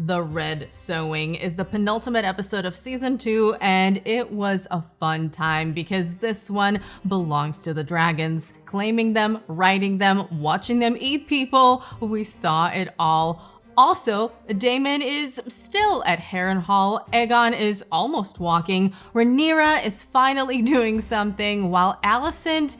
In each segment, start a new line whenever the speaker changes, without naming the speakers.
The Red Sowing is the penultimate episode of season 2, and it was a fun time because this one belongs to the dragons. Claiming them, riding them, watching them eat people, we saw it all. Also, Daemon is still at Harrenhal, Aegon is almost walking, Rhaenyra is finally doing something, while Alicent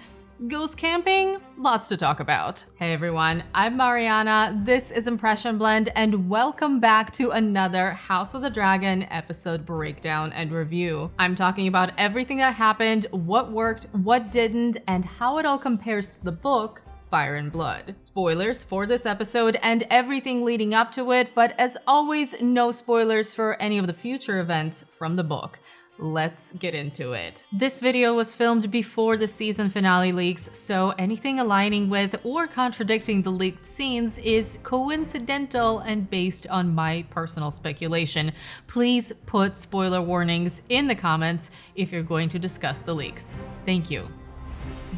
goes camping? Lots to talk about. Hey everyone, I'm Mariana, this is Impression Blend, and welcome back to another House of the Dragon episode breakdown and review. I'm talking about everything that happened, what worked, what didn't, and how it all compares to the book, Fire and Blood. Spoilers for this episode and everything leading up to it, but as always, no spoilers for any of the future events from the book. Let's get into it. This video was filmed before the season finale leaks, so anything aligning with or contradicting the leaked scenes is coincidental and based on my personal speculation. Please put spoiler warnings in the comments if you're going to discuss the leaks. Thank you.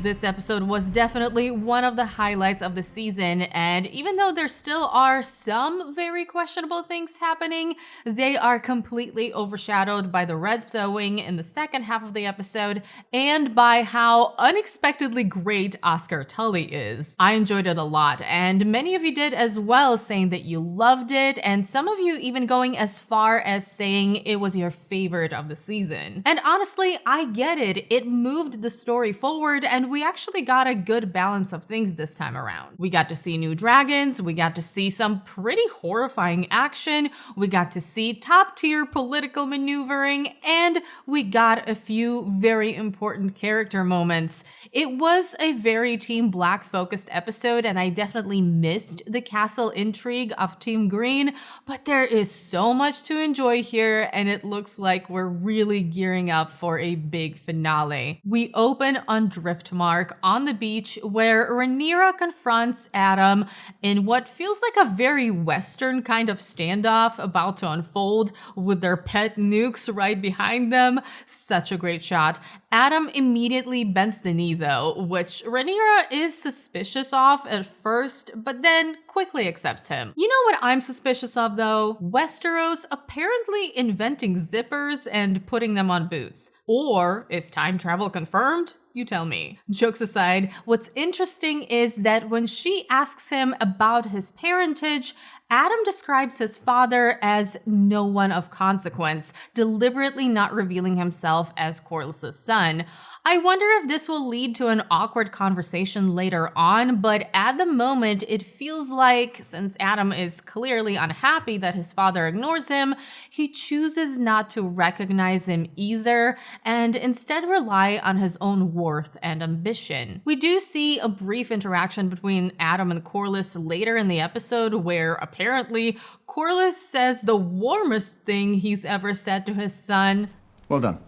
This episode was definitely one of the highlights of the season, and even though there still are some very questionable things happening, they are completely overshadowed by the Red Sowing in the second half of the episode and by how unexpectedly great Oscar Tully is. I enjoyed it a lot, and many of you did as well, saying that you loved it, and some of you even going as far as saying it was your favorite of the season. And honestly, I get it. It moved the story forward, and we actually got a good balance of things this time around. We got to see new dragons, we got to see some pretty horrifying action, we got to see top-tier political maneuvering, and we got a few very important character moments. It was a very Team Black focused episode, and I definitely missed the castle intrigue of Team Green, but there is so much to enjoy here, and it looks like we're really gearing up for a big finale. We open on Driftmark on the beach, where Rhaenyra confronts Adam in what feels like a very Western kind of standoff about to unfold with their pet nukes right behind them. Such a great shot. Adam immediately bends the knee though, which Rhaenyra is suspicious of at first, but then quickly accepts him. You know what I'm suspicious of though? Westeros apparently inventing zippers and putting them on boots. Or is time travel confirmed? You tell me. Jokes aside, what's interesting is that when she asks him about his parentage, Adam describes his father as no one of consequence, deliberately not revealing himself as Corlys's son. I wonder if this will lead to an awkward conversation later on, but at the moment it feels like, since Adam is clearly unhappy that his father ignores him, he chooses not to recognize him either, and instead rely on his own worth and ambition. We do see a brief interaction between Adam and Corlys later in the episode, where apparently Corlys says the warmest thing he's ever said to his son.
Well done.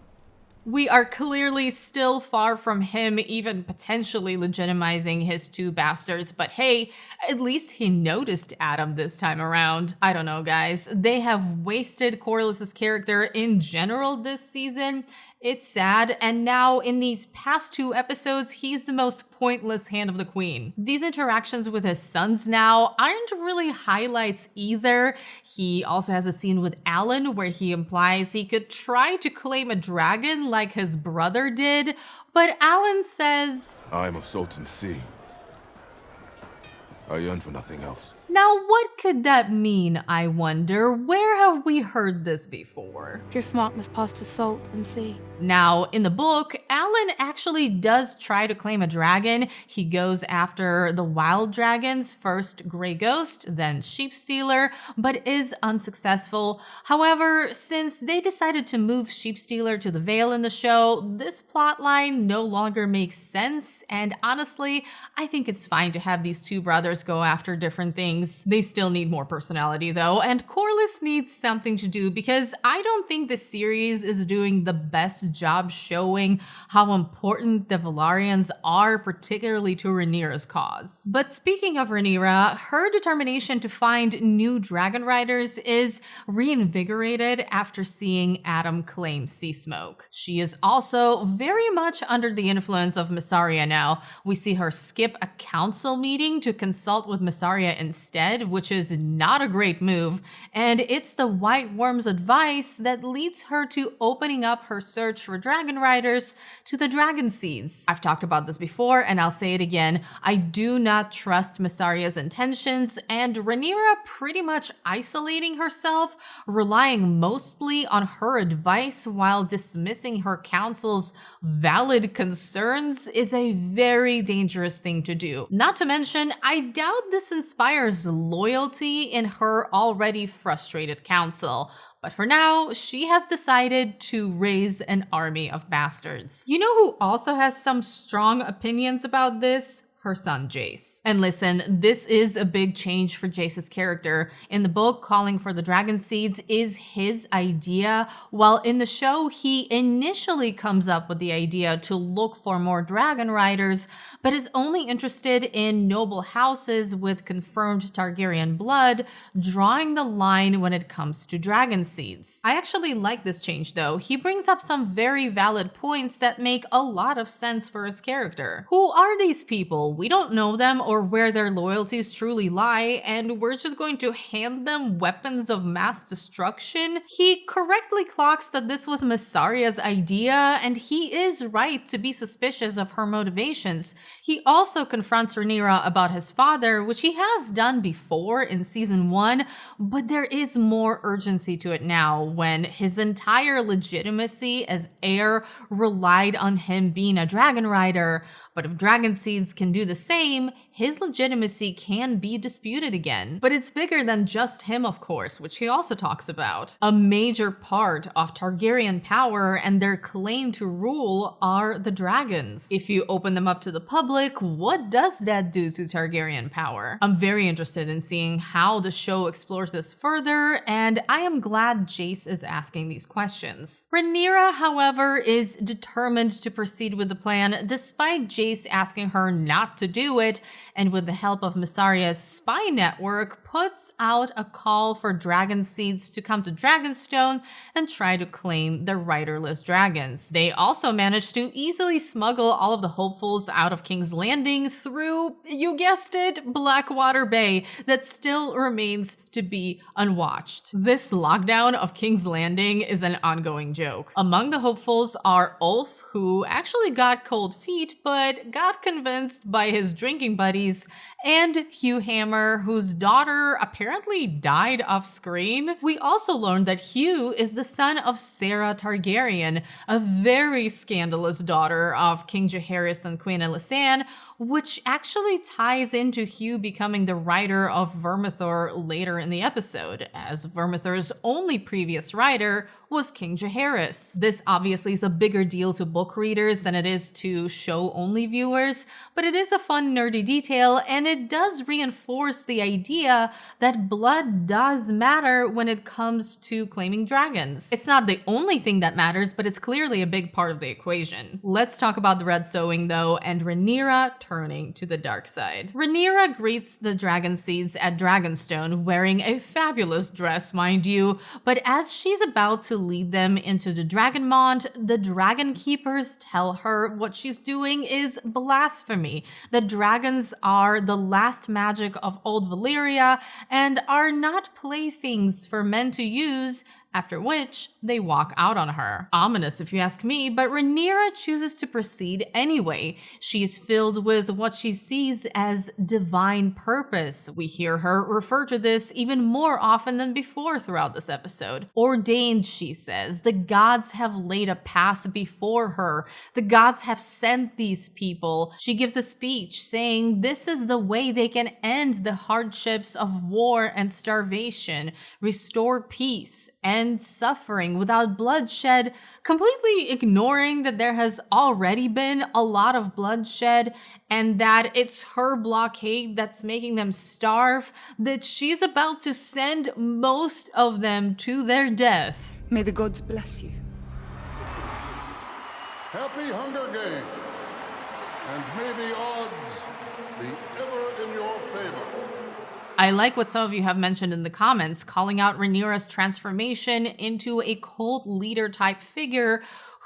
We are clearly still far from him even potentially legitimizing his two bastards, but hey, at least he noticed Adam this time around. I don't know, guys. They have wasted Corlys's character in general this season. It's sad, and now in these past 2 episodes, he's the most pointless Hand of the Queen. These interactions with his sons now aren't really highlights either. He also has a scene with Alan where he implies he could try to claim a dragon like his brother did, but Alan says,
I am of Sultan's Sea. I yearn for nothing else.
Now what could that mean, I wonder? Where have we heard this before?
Driftmark must pass to Salt and Sea.
Now, in the book, Alan actually does try to claim a dragon. He goes after the wild dragons, first Grey Ghost, then Sheep Stealer, but is unsuccessful. However, since they decided to move Sheep Stealer to the Vale in the show, this plotline no longer makes sense, and honestly, I think it's fine to have these two brothers go after different things. They still need more personality though, and Corlys needs something to do because I don't think the series is doing the best job showing how important the Velaryons are, particularly to Rhaenyra's cause. But speaking of Rhaenyra, her determination to find new dragonriders is reinvigorated after seeing Adam claim sea smoke. She is also very much under the influence of Mysaria now. We see her skip a council meeting to consult with Mysaria instead, instead, which is not a great move. And it's the White Worm's advice that leads her to opening up her search for dragonriders to the dragon seeds. I've talked about this before, and I'll say it again. I do not trust Mysaria's intentions, and Rhaenyra pretty much isolating herself, relying mostly on her advice while dismissing her council's valid concerns is a very dangerous thing to do. Not to mention, I doubt this inspires loyalty in her already frustrated council. But for now, she has decided to raise an army of bastards. You know who also has some strong opinions about this? Her son Jace. And listen, this is a big change for Jace's character. In the book, calling for the dragon seeds is his idea, while in the show, he initially comes up with the idea to look for more dragon riders, but is only interested in noble houses with confirmed Targaryen blood, drawing the line when it comes to dragon seeds. I actually like this change though. He brings up some very valid points that make a lot of sense for his character. Who are these people? We don't know them or where their loyalties truly lie, and we're just going to hand them weapons of mass destruction? He correctly clocks that this was Mysaria's idea, and he is right to be suspicious of her motivations. He also confronts Rhaenyra about his father, which he has done before in season 1, but there is more urgency to it now when his entire legitimacy as heir relied on him being a dragon rider. But if dragon seeds can do the same, his legitimacy can be disputed again. But it's bigger than just him, of course, which he also talks about. A major part of Targaryen power and their claim to rule are the dragons. If you open them up to the public, what does that do to Targaryen power? I'm very interested in seeing how the show explores this further, and I am glad Jace is asking these questions. Rhaenyra, however, is determined to proceed with the plan despite Jace asking her not to do it, and with the help of Mysaria's spy network, puts out a call for dragon seeds to come to Dragonstone and try to claim the riderless dragons. They also managed to easily smuggle all of the hopefuls out of King's Landing through, you guessed it, Blackwater Bay that still remains to be unwatched. This lockdown of King's Landing is an ongoing joke. Among the hopefuls are Ulf, who actually got cold feet but got convinced by his drinking buddies, and Hugh Hammer, whose daughter apparently died off screen. We also learned that Hugh is the son of Sarah Targaryen, a very scandalous daughter of King Jaehaerys and Queen Alicent, which actually ties into Hugh becoming the rider of Vermithor later in the episode, as Vermithor's only previous rider was King Jaehaerys. This obviously is a bigger deal to book readers than it is to show-only viewers, but it is a fun nerdy detail, and it does reinforce the idea that blood does matter when it comes to claiming dragons. It's not the only thing that matters, but it's clearly a big part of the equation. Let's talk about the Red Sowing though, and Rhaenyra turning to the dark side. Rhaenyra greets the dragon seeds at Dragonstone wearing a fabulous dress, mind you, but as she's about to lead them into the Dragonmont, the Dragon Keepers tell her what she's doing is blasphemy. The dragons are the last magic of old Valyria and are not playthings for men to use, after which they walk out on her. Ominous if you ask me, but Rhaenyra chooses to proceed anyway. She is filled with what she sees as divine purpose. We hear her refer to this even more often than before throughout this episode. Ordained, she says. The gods have laid a path before her. The gods have sent these people. She gives a speech saying this is the way they can end the hardships of war and starvation, restore peace and suffering without bloodshed, completely ignoring that there has already been a lot of bloodshed and that it's her blockade that's making them starve, that she's about to send most of them to their death.
May the gods bless you.
Happy Hunger Games, and may the odds be ever in your favor.
I like what some of you have mentioned in the comments, calling out Rhaenyra's transformation into a cult leader type figure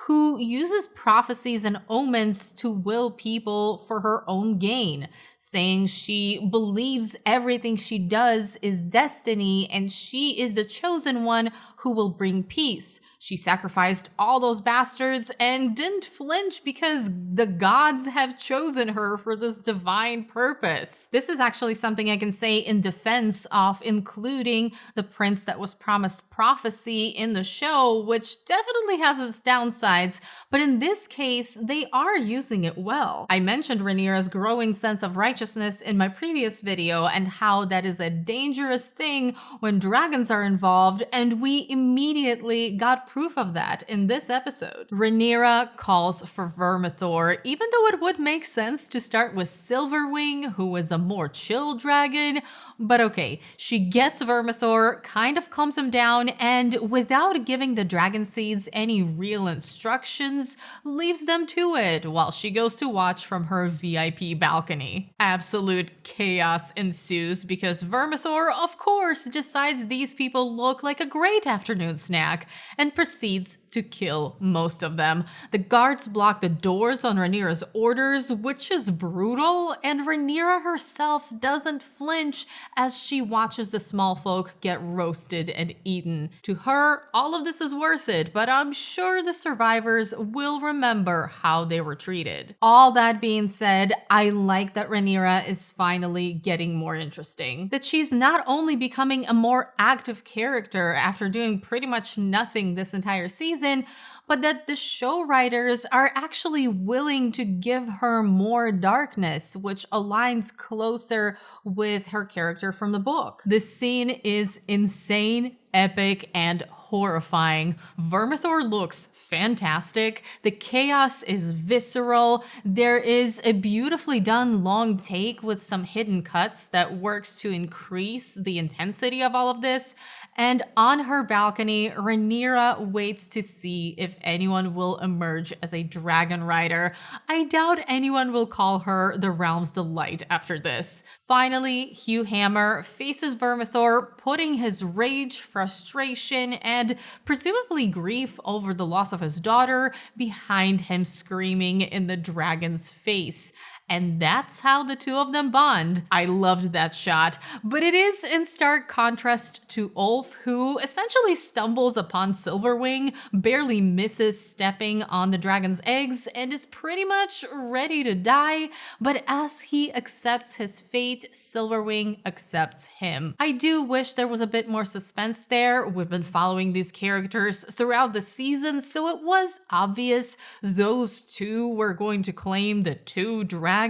who uses prophecies and omens to will people for her own gain, saying she believes everything she does is destiny and she is the chosen one who will bring peace. She sacrificed all those bastards and didn't flinch because the gods have chosen her for this divine purpose. This is actually something I can say in defense of including the prince that was promised prophecy in the show, which definitely has its downsides, but in this case, they are using it well. I mentioned Rhaenyra's growing sense of righteousness in my previous video and how that is a dangerous thing when dragons are involved, and we immediately got proof of that in this episode. Rhaenyra calls for Vermithor, even though it would make sense to start with Silverwing, who is a more chill dragon. But okay, she gets Vermithor, kind of calms him down, and without giving the dragon seeds any real instructions, leaves them to it while she goes to watch from her VIP balcony. Absolute chaos ensues because Vermithor, of course, decides these people look like a great afternoon snack and proceeds to kill most of them. The guards block the doors on Rhaenyra's orders, which is brutal, and Rhaenyra herself doesn't flinch as she watches the small folk get roasted and eaten. To her, all of this is worth it, but I'm sure the survivors will remember how they were treated. All that being said, I like that Rhaenyra is finally getting more interesting. That she's not only becoming a more active character after doing pretty much nothing this entire season, but that the show writers are actually willing to give her more darkness, which aligns closer with her character from the book. This scene is insane, epic, and horrifying. Vermithor looks fantastic. The chaos is visceral. There is a beautifully done long take with some hidden cuts that works to increase the intensity of all of this. And on her balcony, Rhaenyra waits to see if anyone will emerge as a dragon rider. I doubt anyone will call her the realm's delight after this. Finally, Hugh Hammer faces Vermithor, putting his rage, frustration, and presumably grief over the loss of his daughter behind him, screaming in the dragon's face. And that's how the two of them bond. I loved that shot, but it is in stark contrast to Ulf, who essentially stumbles upon Silverwing, barely misses stepping on the dragon's eggs, and is pretty much ready to die. But as he accepts his fate, Silverwing accepts him. I do wish there was a bit more suspense there. We've been following these characters throughout the season, so it was obvious those two were going to claim the two dragons,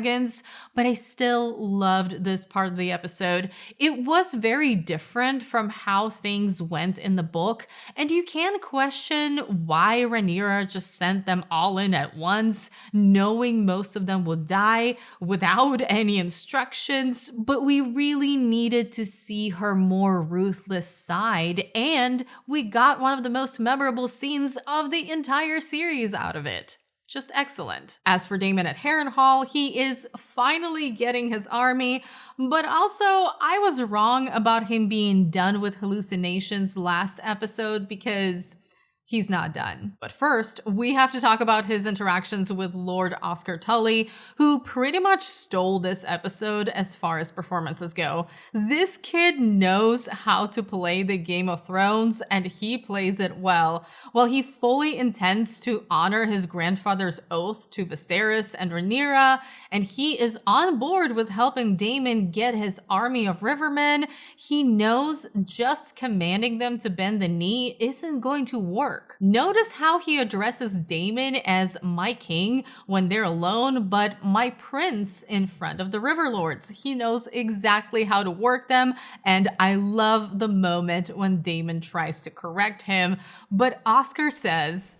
but I still loved this part of the episode. It was very different from how things went in the book, and you can question why Rhaenyra just sent them all in at once, knowing most of them would die without any instructions, but we really needed to see her more ruthless side, and we got one of the most memorable scenes of the entire series out of it. Just excellent. As for Daemon at Harrenhal, he is finally getting his army, but also I was wrong about him being done with hallucinations last episode because he's not done. But first, we have to talk about his interactions with Lord Oscar Tully, who pretty much stole this episode as far as performances go. This kid knows how to play the Game of Thrones, and he plays it well. While he fully intends to honor his grandfather's oath to Viserys and Rhaenyra, and he is on board with helping Daemon get his army of rivermen, he knows just commanding them to bend the knee isn't going to work. Notice how he addresses Daemon as my king when they're alone, but my prince in front of the river lords. He knows exactly how to work them, and I love the moment when Daemon tries to correct him, but Oscar says,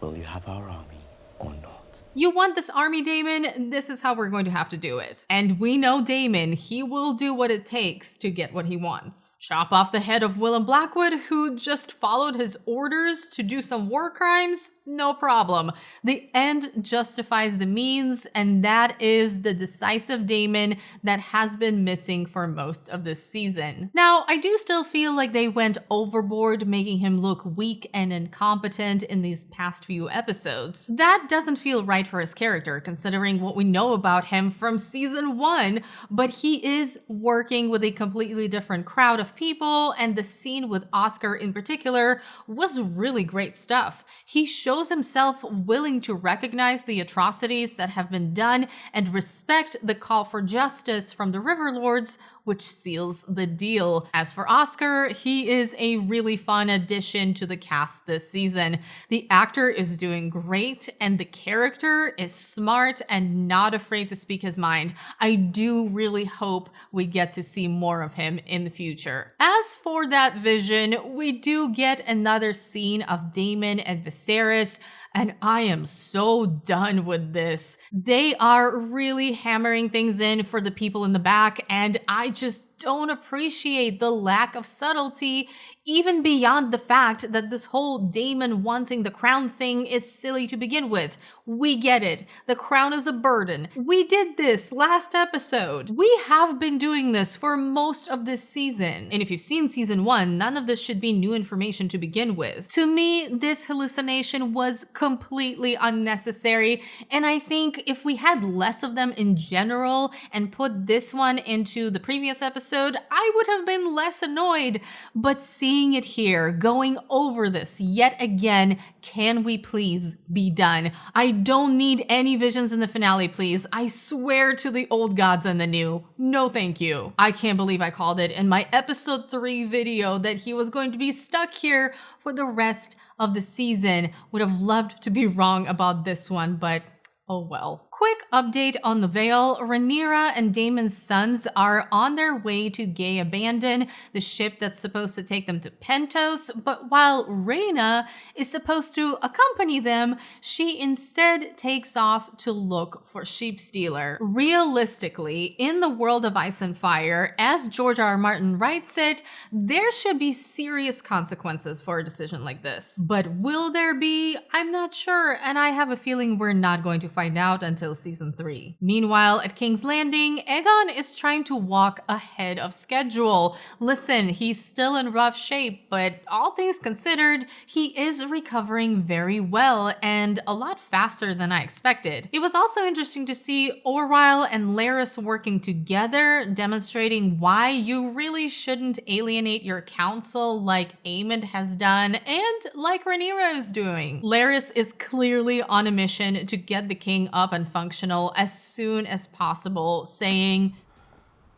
"Will you have our army or not?"
else.
You want this army, Daemon? This is how we're going to have to do it. And we know Daemon, he will do what it takes to get what he wants. Chop off the head of Willem Blackwood, who just followed his orders to do some war crimes? No problem. The end justifies the means, and that is the decisive Daemon that has been missing for most of this season. Now, I do still feel like they went overboard, making him look weak and incompetent in these past few episodes. That doesn't feel right for his character, considering what we know about him from season 1, but he is working with a completely different crowd of people, and the scene with Oscar in particular was really great stuff. He shows himself willing to recognize the atrocities that have been done and respect the call for justice from the River Lords, which seals the deal. As for Oscar, he is a really fun addition to the cast this season. The actor is doing great, and the character is smart and not afraid to speak his mind. I do really hope we get to see more of him in the future. As for that vision, we do get another scene of Daemon and Viserys, and I am so done with this. They are really hammering things in for the people in the back, and I just don't appreciate the lack of subtlety, even beyond the fact that this whole Daemon wanting the crown thing is silly to begin with. We get it. The crown is a burden. We did this last episode. We have been doing this for most of this season. And if you've seen season 1, none of this should be new information to begin with. To me, this hallucination was completely unnecessary, and I think if we had less of them in general and put this one into the previous episode, I would have been less annoyed. But seeing it here, going over this yet again, can we please be done? I don't need any visions in the finale, please. I swear to the old gods and the new. No thank you. I can't believe I called it in my episode 3 video that he was going to be stuck here for the rest of the season. Would have loved to be wrong about this one, but oh well. Quick update on the Vale. Rhaenyra and Daemon's sons are on their way to Gay Abandon, the ship that's supposed to take them to Pentos, but while Rhaena is supposed to accompany them, she instead takes off to look for Sheepstealer. Realistically, in the world of Ice and Fire, as George R. R. Martin writes it, there should be serious consequences for a decision like this. But will there be? I'm not sure, and I have a feeling we're not going to find out until season 3. Meanwhile, at King's Landing, Aegon is trying to walk ahead of schedule. Listen, he's still in rough shape, but all things considered, he is recovering very well and a lot faster than I expected. It was also interesting to see Orwyle and Larys working together, demonstrating why you really shouldn't alienate your council like Aemond has done and like Rhaenyra is doing. Larys is clearly on a mission to get the king up and functional as soon as possible, saying,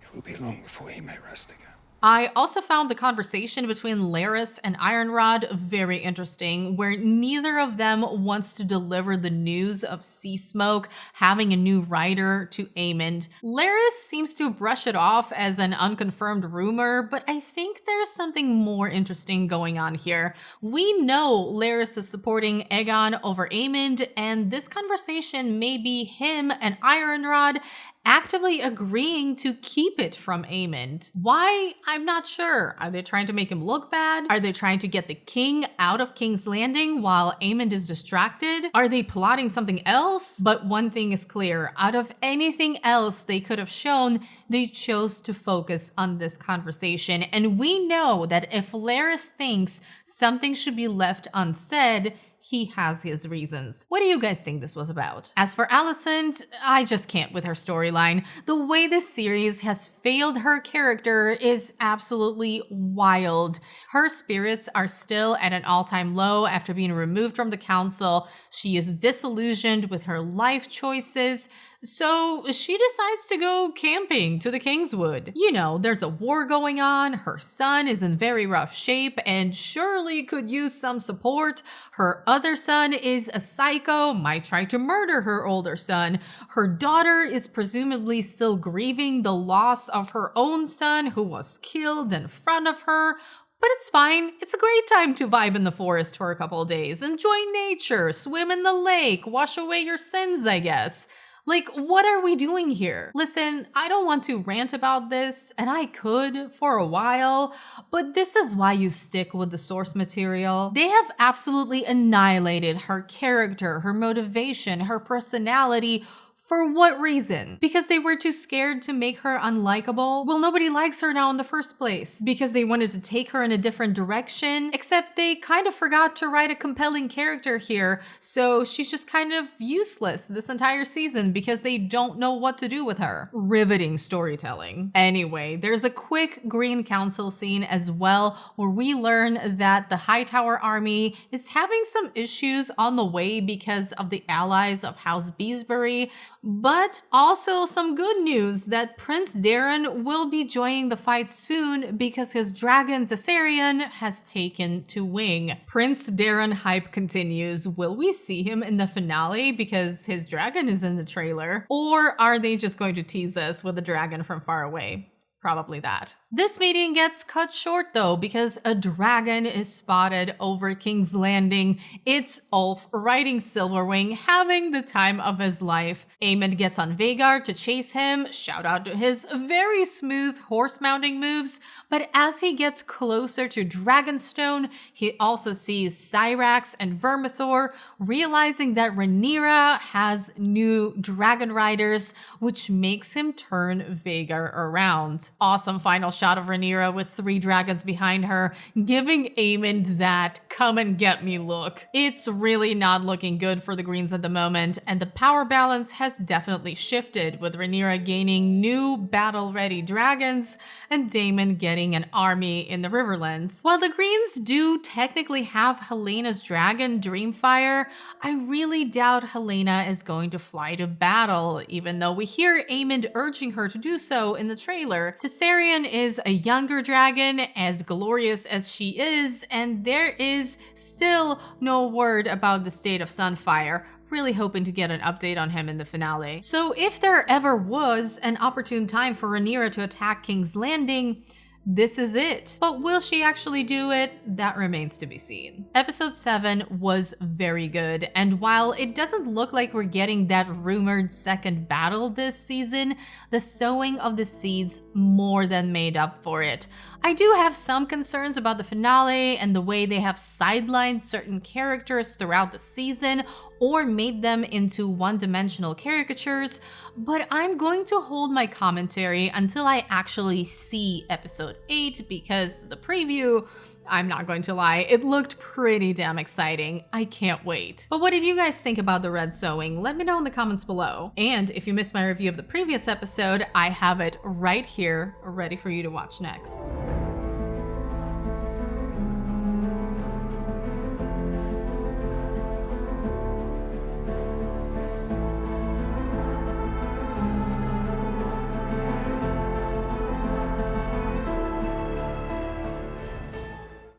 It will be long before he may rest again.
I also found the conversation between Larys and Ironrod very interesting, where neither of them wants to deliver the news of Sea Smoke having a new rider to Aemond. Larys seems to brush it off as an unconfirmed rumor, but I think there's something more interesting going on here. We know Larys is supporting Aegon over Aemond, and this conversation may be him and Ironrod actively agreeing to keep it from Aemond. Why? I'm not sure. Are they trying to make him look bad? Are they trying to get the king out of King's Landing while Aemond is distracted? Are they plotting something else? But one thing is clear. Out of anything else they could have shown, they chose to focus on this conversation. And we know that if Larys thinks something should be left unsaid, he has his reasons. What do you guys think this was about? As for Alicent, I just can't with her storyline. The way this series has failed her character is absolutely wild. Her spirits are still at an all-time low after being removed from the council. She is disillusioned with her life choices. So she decides to go camping to the Kingswood. You know, there's a war going on, her son is in very rough shape and surely could use some support. Her other son is a psycho, might try to murder her older son. Her daughter is presumably still grieving the loss of her own son who was killed in front of her. But it's fine. It's a great time to vibe in the forest for a couple of days, enjoy nature, swim in the lake, wash away your sins, I guess. Like, what are we doing here? Listen, I don't want to rant about this, and I could for a while, but this is why you stick with the source material. They have absolutely annihilated her character, her motivation, her personality. For what reason? Because they were too scared to make her unlikable? Well, nobody likes her now in the first place. Because they wanted to take her in a different direction, except they kind of forgot to write a compelling character here, so she's just kind of useless this entire season because they don't know what to do with her. Riveting storytelling. Anyway, there's a quick Green Council scene as well where we learn that the Hightower army is having some issues on the way because of the allies of House Beesbury, but also some good news that Prince Daemon will be joining the fight soon because his dragon Viserion has taken to wing. Prince Daemon hype continues. Will we see him in the finale because his dragon is in the trailer? Or are they just going to tease us with a dragon from far away? Probably that. This meeting gets cut short though because a dragon is spotted over King's Landing. It's Ulf riding Silverwing, having the time of his life. Aemond gets on Vhagar to chase him, shout out to his very smooth horse mounting moves, but as he gets closer to Dragonstone, he also sees Syrax and Vermithor, realizing that Rhaenyra has new dragonriders, which makes him turn Vhagar around. Awesome final shot of Rhaenyra with 3 dragons behind her, giving Aemond that come and get me look. It's really not looking good for the Greens at the moment, and the power balance has definitely shifted, with Rhaenyra gaining new battle-ready dragons and Daemon getting an army in the Riverlands. While the Greens do technically have Helena's dragon, Dreamfire, I really doubt Helena is going to fly to battle, even though we hear Aemond urging her to do so in the trailer. Viserion is a younger dragon, as glorious as she is, and there is still no word about the state of Sunfire. Really hoping to get an update on him in the finale. So if there ever was an opportune time for Rhaenyra to attack King's Landing, this is it. But will she actually do it? That remains to be seen. Episode 7 was very good, and while it doesn't look like we're getting that rumored second battle this season, the sowing of the seeds more than made up for it. I do have some concerns about the finale and the way they have sidelined certain characters throughout the season or made them into one-dimensional caricatures, but I'm going to hold my commentary until I actually see episode 8 because the preview, I'm not going to lie, it looked pretty damn exciting. I can't wait. But what did you guys think about the Red Sowing? Let me know in the comments below. And if you missed my review of the previous episode, I have it right here ready for you to watch next.